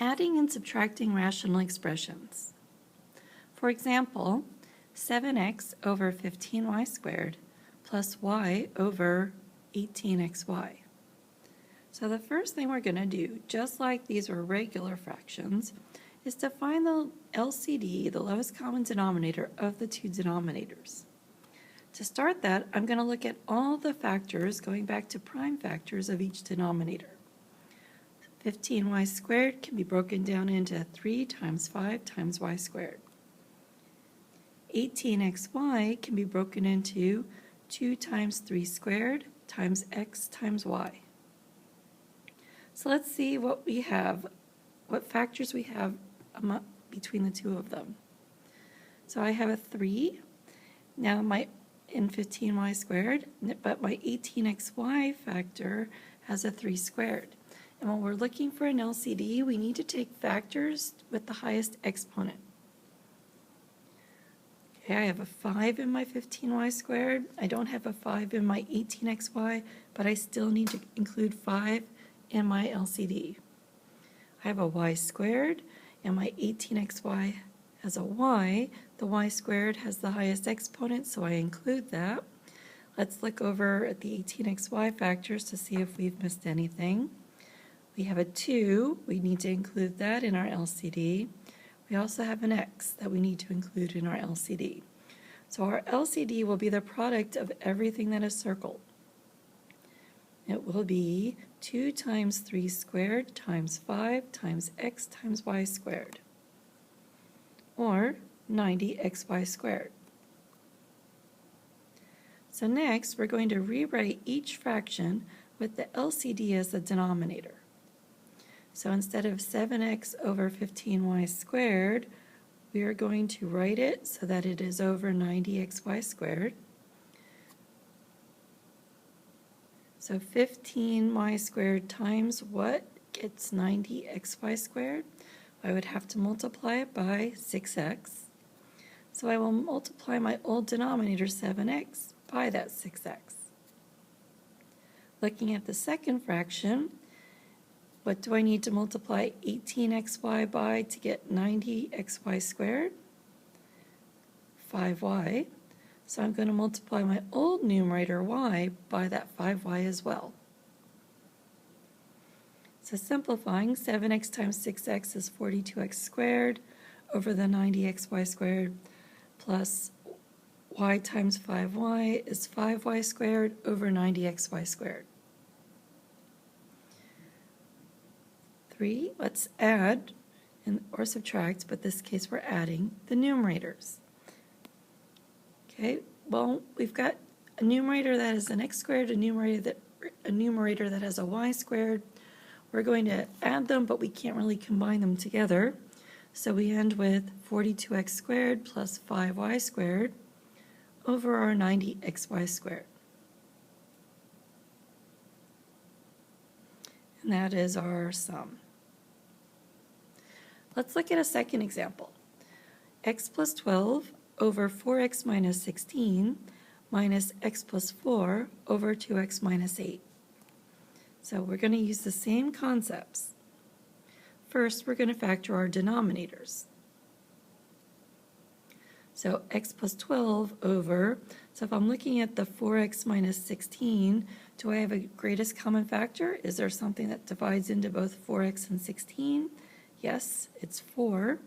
Adding and subtracting rational expressions. For example, 7x over 15y squared plus y over 18xy. So the first thing we're going to do, just like these are regular fractions, is to find the LCD, the lowest common denominator, of the two denominators. To start that, I'm going to look at all the factors going back to prime factors of each denominator. 15y squared can be broken down into 3 times 5 times y squared. 18xy can be broken into 2 times 3 squared times x times y. So let's see what we have, what factors we have between the two of them. So I have a 3. Now in 15y squared, but my 18xy factor has a 3 squared. And when we're looking for an LCD, we need to take factors with the highest exponent. Okay, I have a 5 in my 15y squared. I don't have a 5 in my 18xy, but I still need to include 5 in my LCD. I have a y squared, and my 18xy has a y. The y squared has the highest exponent, so I include that. Let's look over at the 18xy factors to see if we've missed anything. We have a 2, we need to include that in our LCD. We also have an x that we need to include in our LCD. So our LCD will be the product of everything that is circled. It will be 2 times 3 squared times 5 times x times y squared, or 90xy squared. So next, we're going to rewrite each fraction with the LCD as the denominator. So instead of 7x over 15y squared, we are going to write it so that it is over 90xy squared. So 15y squared times what gets 90xy squared? I would have to multiply it by 6x. So I will multiply my old denominator 7x by that 6x. Looking at the second fraction, what do I need to multiply 18xy by to get 90xy squared? 5y. So I'm going to multiply my old numerator y by that 5y as well. So simplifying, 7x times 6x is 42x squared over the 90xy squared, plus y times 5y is 5y squared over 90xy squared. 3, let's add or subtract, but in this case we're adding the numerators. Okay, well, we've got a numerator that is an x squared, a numerator that has a y squared. We're going to add them, but we can't really combine them together. So we end with 42x squared plus 5y squared over our 90xy squared. And that is our sum. Let's look at a second example. X plus 12 over 4x minus 16 minus x plus 4 over 2x minus 8. So we're going to use the same concepts. First, we're going to factor our denominators. So x plus 12 over, so if I'm looking at the 4x minus 16, do I have a greatest common factor? Is there something that divides into both 4x and 16? Yes, it's 4.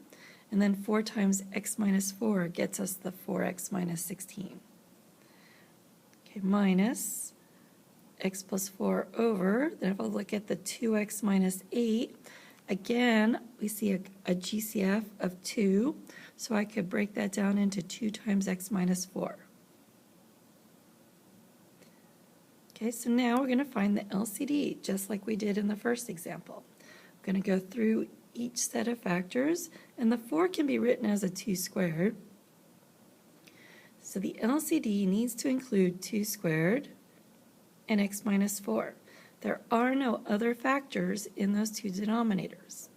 And then 4 times x minus 4 gets us the 4x minus 16. Okay, minus x plus 4 over, then if I look at the 2x minus 8, again, we see a GCF of 2, so I could break that down into 2 times x minus 4. Okay, so now we're going to find the LCD, just like we did in the first example. I'm going to go through each set of factors, and the 4 can be written as a 2 squared. So the LCD needs to include 2 squared and x minus 4. There are no other factors in those two denominators.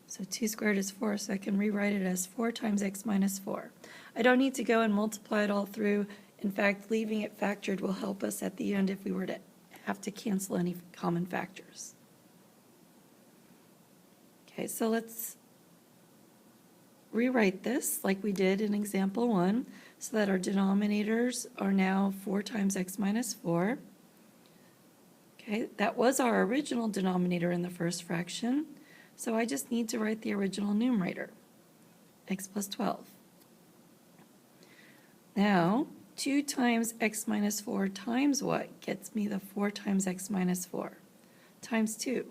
So 2 squared is 4, so I can rewrite it as 4 times x minus 4. I don't need to go and multiply it all through. In fact, leaving it factored will help us at the end if we were to have to cancel any common factors. Okay, so let's rewrite this like we did in example 1, so that our denominators are now 4 times x minus 4. Okay, that was our original denominator in the first fraction, so I just need to write the original numerator, x plus 12. Now, 2 times x minus 4 times what gets me the 4 times x minus 4? Times 2.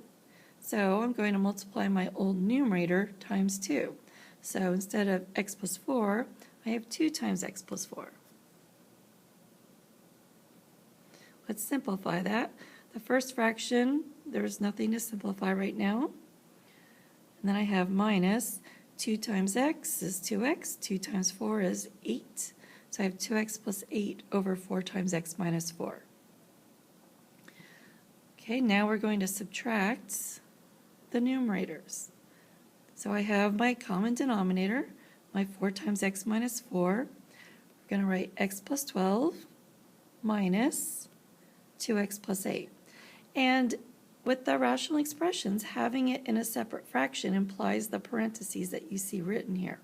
So I'm going to multiply my old numerator times 2. So instead of x plus 4, I have 2 times x plus 4. Let's simplify that. The first fraction, there's nothing to simplify right now. And then I have minus 2 times x is 2x, 2 times 4 is 8. So I have 2x plus 8 over 4 times x minus 4. Okay, now we're going to subtract the numerators. So I have my common denominator, my 4 times x minus 4. We're going to write x plus 12 minus 2x plus 8. And with the rational expressions, having it in a separate fraction implies the parentheses that you see written here.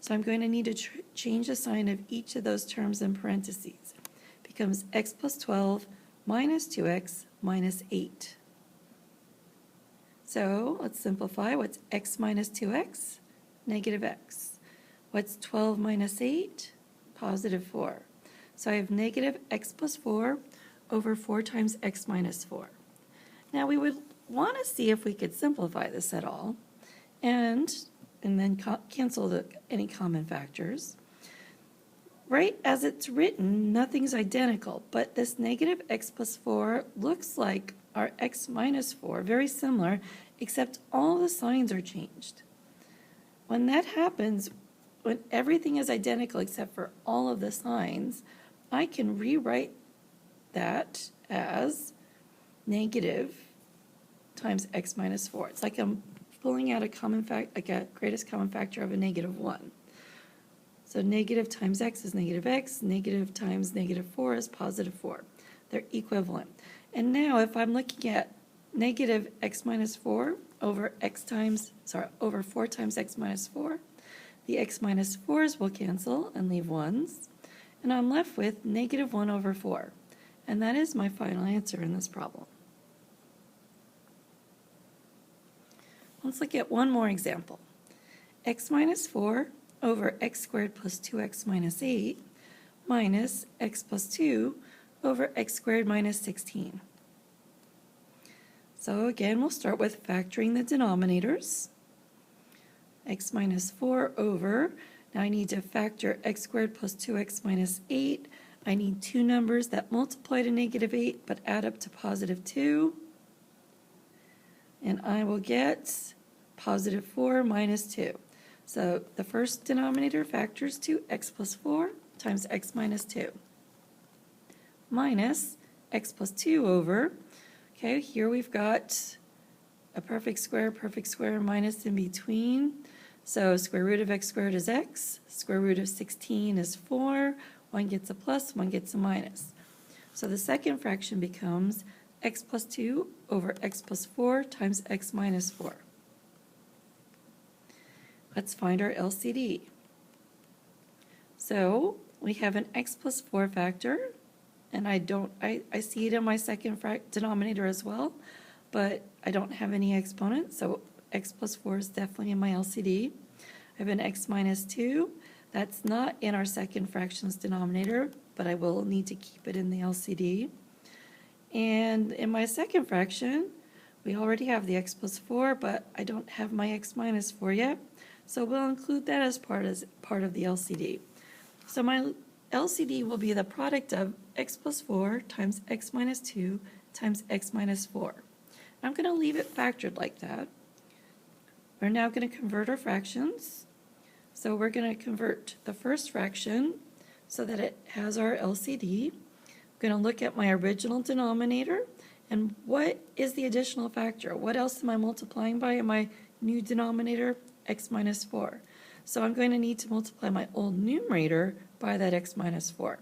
So I'm going to need to change the sign of each of those terms in parentheses. It becomes x plus 12 minus 2x minus 8. So let's simplify. What's x minus 2x? Negative x. What's 12 minus 8? Positive 4. So I have negative x plus 4 over 4 times x minus 4. Now we would want to see if we could simplify this at all and then cancel any common factors. Right as it's written, nothing's identical, but this negative x plus 4 looks like our x minus 4, very similar, except all the signs are changed. When that happens, when everything is identical except for all of the signs, I can rewrite that as negative times x minus 4. It's like I'm pulling out a common like a greatest common factor of a negative 1. So negative times x is negative x, negative times negative 4 is positive 4. They're equivalent. And now if I'm looking at negative x minus 4 over over 4 times x minus 4, the x minus 4's will cancel and leave 1's. And I'm left with negative 1 over 4. And that is my final answer in this problem. Let's look at one more example. X minus 4 over x squared plus 2x minus 8 minus x plus 2 over x squared minus 16. So again, we'll start with factoring the denominators. X minus 4 over, now I need to factor x squared plus 2x minus 8. I need two numbers that multiply to negative 8 but add up to positive 2. And I will get positive 4 minus 2. So the first denominator factors to x plus 4 times x minus 2. Minus x plus 2 over, okay, here we've got a perfect square, minus in between. So square root of x squared is x, square root of 16 is 4, one gets a plus, one gets a minus. So the second fraction becomes x plus 2 over x plus 4 times x minus 4. Let's find our LCD. So we have an x plus 4 factor, and I see it in my second denominator as well, but I don't have any exponents, so x plus 4 is definitely in my LCD. I have an x minus 2. That's not in our second fractions denominator, but I will need to keep it in the LCD. And in my second fraction, we already have the x plus 4, but I don't have my x minus 4 yet, so we'll include that as part of the LCD. So my LCD will be the product of x plus 4 times x minus 2 times x minus 4. I'm going to leave it factored like that. We're now going to convert our fractions. So we're going to convert the first fraction so that it has our LCD. I'm going to look at my original denominator and what is the additional factor? What else am I multiplying by in my new denominator? X minus 4. So I'm going to need to multiply my old numerator by that x minus 4.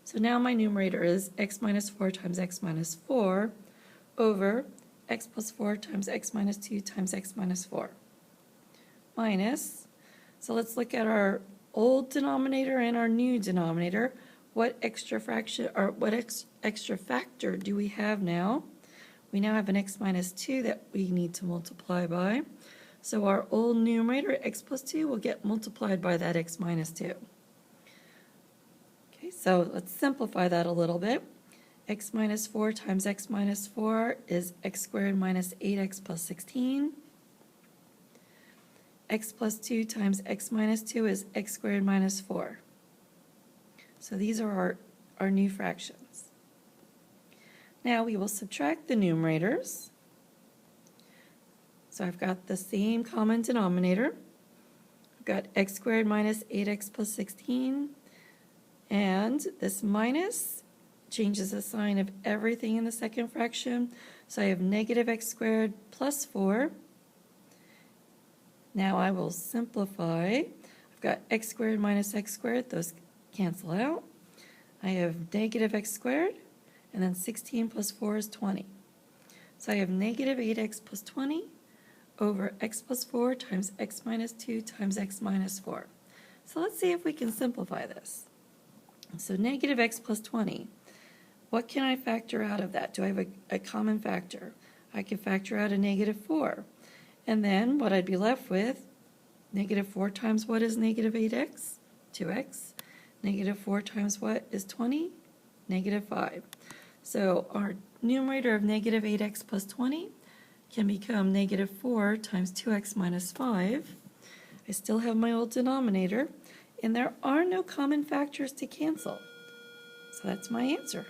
So now my numerator is x minus 4 times x minus 4 over x plus 4 times x minus 2 times x minus 4. Minus, so let's look at our old denominator and our new denominator. What extra fraction, or what extra factor do we have now? We now have an x minus 2 that we need to multiply by. So our old numerator, x plus 2, will get multiplied by that x minus 2. Okay, so let's simplify that a little bit. X minus 4 times x minus 4 is x squared minus 8x plus 16. X plus 2 times x minus 2 is x squared minus 4. So these are our new fractions. Now we will subtract the numerators. So I've got the same common denominator. I've got x squared minus 8x plus 16. And this minus changes the sign of everything in the second fraction. So I have negative x squared plus 4. Now I will simplify. I've got x squared minus x squared. Those cancel out. I have negative x squared, and then 16 plus 4 is 20. So I have negative 8x plus 20 over x plus 4 times x minus 2 times x minus 4. So let's see if we can simplify this. So negative x plus 20. What can I factor out of that? Do I have a common factor? I can factor out a negative 4. And then what I'd be left with, negative 4 times what is negative 8x? 2x. Negative 4 times what is 20? Negative 5. So our numerator of negative 8x plus 20 can become negative 4 times 2x minus 5. I still have my old denominator, and there are no common factors to cancel. So that's my answer.